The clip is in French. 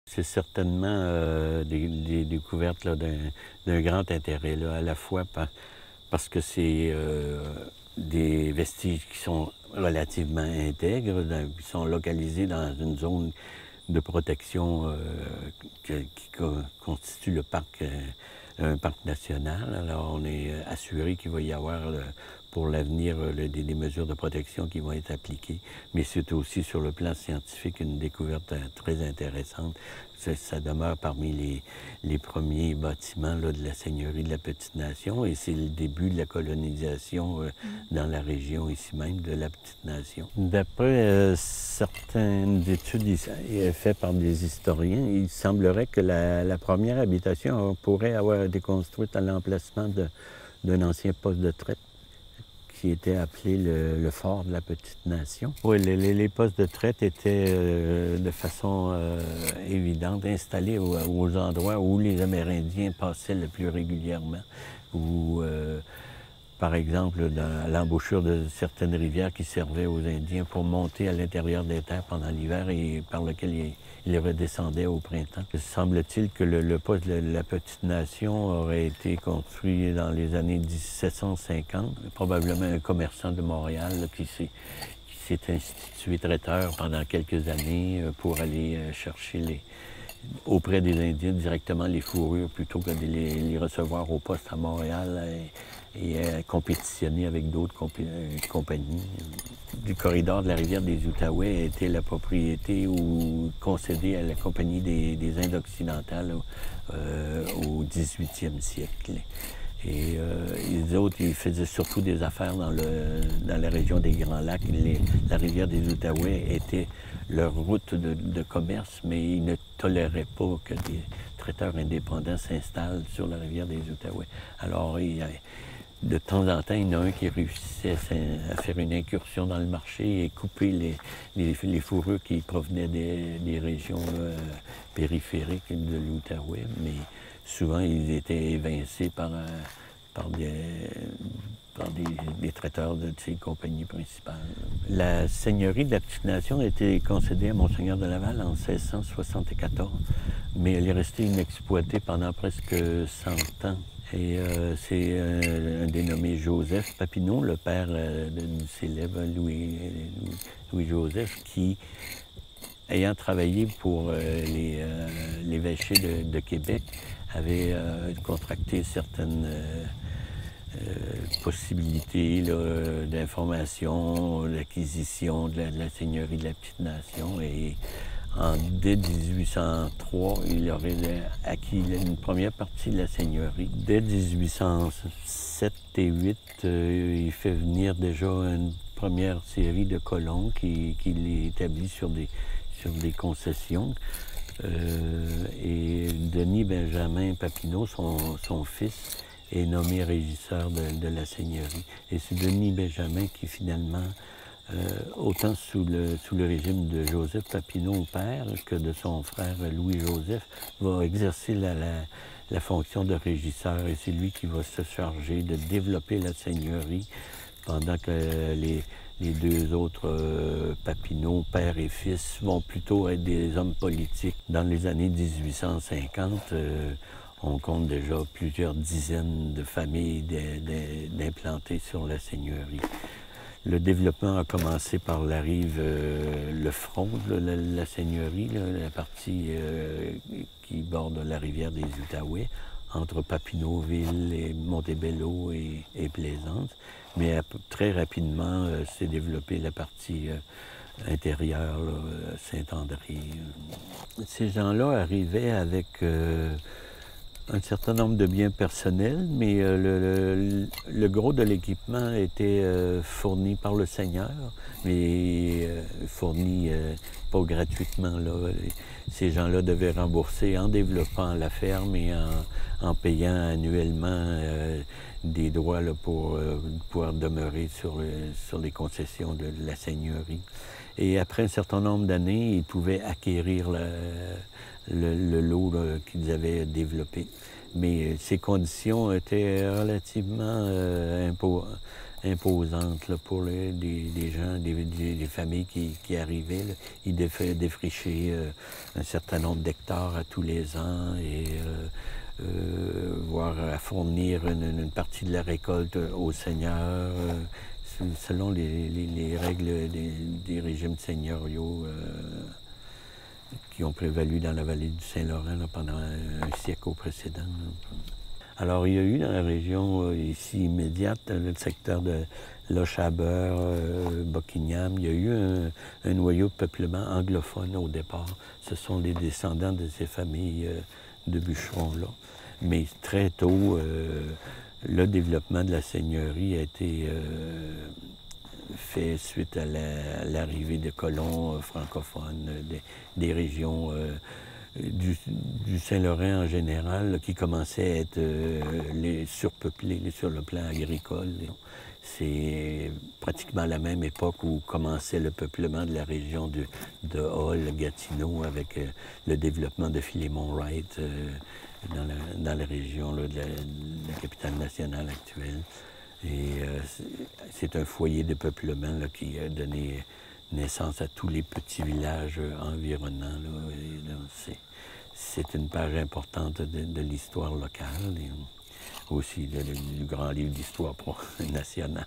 C'est certainement des découvertes d'un grand intérêt, là, à la fois parce que c'est des vestiges qui sont relativement intègres, qui sont localisés dans une zone de protection constitue le parc, un parc national. Alors, on est assuré qu'il va y avoir pour l'avenir des mesures de protection qui vont être appliquées. Mais c'est aussi sur le plan scientifique une découverte très intéressante. Ça demeure parmi les premiers bâtiments là, de la Seigneurie de la Petite-Nation et c'est le début de la colonisation dans la région ici même de la Petite-Nation. D'après certaines études faites par des historiens, il semblerait que la première habitation pourrait avoir été construite à l'emplacement d'un ancien poste de traite qui était appelé le fort de la Petite-Nation. Oui, les postes de traite étaient de façon évidente installés aux endroits où les Amérindiens passaient le plus régulièrement, où, par exemple, à l'embouchure de certaines rivières qui servaient aux Indiens pour monter à l'intérieur des terres pendant l'hiver et par lequel ils redescendaient au printemps. Semble-t-il que le poste de la Petite-Nation aurait été construit dans les années 1750. Probablement un commerçant de Montréal là, qui s'est institué traiteur pendant quelques années pour aller chercher auprès des Indiens directement les fourrures plutôt que de les recevoir au poste à Montréal et compétitionner avec d'autres compagnies. Du corridor de la rivière des Outaouais était la propriété ou concédée à la Compagnie des Indes occidentales au 18e siècle. Et les autres, ils faisaient surtout des affaires dans la région des Grands Lacs. La rivière des Outaouais était leur route de commerce, mais ils ne toléraient pas que des traiteurs indépendants s'installent sur la rivière des Outaouais. Alors, de temps en temps, il y en a un qui réussissait à faire une incursion dans le marché et couper les fourrures qui provenaient des régions périphériques de l'Outaouais, mais souvent ils étaient évincés par des traiteurs de ces compagnies principales. La seigneurie de la Petite-Nation a été concédée à Monseigneur de Laval en 1674, mais elle est restée inexploitée pendant presque 100 ans. Et c'est un dénommé Joseph Papineau, le père du célèbre Louis-Joseph, qui, ayant travaillé pour l'évêché de Québec, avait contracté certaines possibilités d'information, d'acquisition de la seigneurie de la Petite-Nation. Et dès 1803, il aurait acquis une première partie de la seigneurie. Dès 1807 et 1808, il fait venir déjà une première série de colons qu'il établit sur des concessions. Et Denis Benjamin Papineau, son fils, est nommé régisseur de la seigneurie. Et c'est Denis Benjamin qui finalement, autant sous le régime de Joseph Papineau père que de son frère Louis-Joseph, va exercer la fonction de régisseur. Et c'est lui qui va se charger de développer la seigneurie pendant que les deux autres Papineau, père et fils, vont plutôt être des hommes politiques. Dans les années 1850, on compte déjà plusieurs dizaines de familles d'implantées sur la seigneurie. Le développement a commencé par la rive, le front de la seigneurie, la partie qui borde la rivière des Outaouais, entre Papineauville et Montebello et Plaisance. Mais très rapidement s'est développée la partie intérieure, Saint-André. Ces gens-là arrivaient avec un certain nombre de biens personnels, mais le gros de l'équipement était fourni par le Seigneur, mais fourni pas gratuitement. Là. Ces gens-là devaient rembourser en développant la ferme et en payant annuellement des droits là, pour pouvoir demeurer sur les concessions de la seigneurie. Et après un certain nombre d'années, ils pouvaient acquérir le lot qu'ils avaient développé. Mais ces conditions étaient relativement imposante là, pour des gens, des familles qui arrivaient. Là. Ils défrichaient un certain nombre d'hectares à tous les ans et voire à fournir une partie de la récolte aux seigneurs, selon les règles des régimes seigneuriaux qui ont prévalu dans la vallée du Saint-Laurent pendant un siècle précédent. Là. Alors, il y a eu dans la région ici immédiate, dans le secteur de Lochaber, Buckingham, il y a eu un noyau de peuplement anglophone au départ. Ce sont les descendants de ces familles de bûcherons-là. Mais très tôt, le développement de la seigneurie a été fait suite à l'arrivée de colons francophones des régions du Saint-Laurent en général, là, qui commençaient à être surpeuplés sur le plan agricole. C'est pratiquement à la même époque où commençait le peuplement de la région de Hull, Gatineau, avec le développement de Philémon Wright dans la région là, de la capitale nationale actuelle. Et c'est un foyer de peuplement là, qui a donné naissance à tous les petits villages environnants. C'est une page importante de l'histoire locale et aussi du grand livre d'histoire nationale.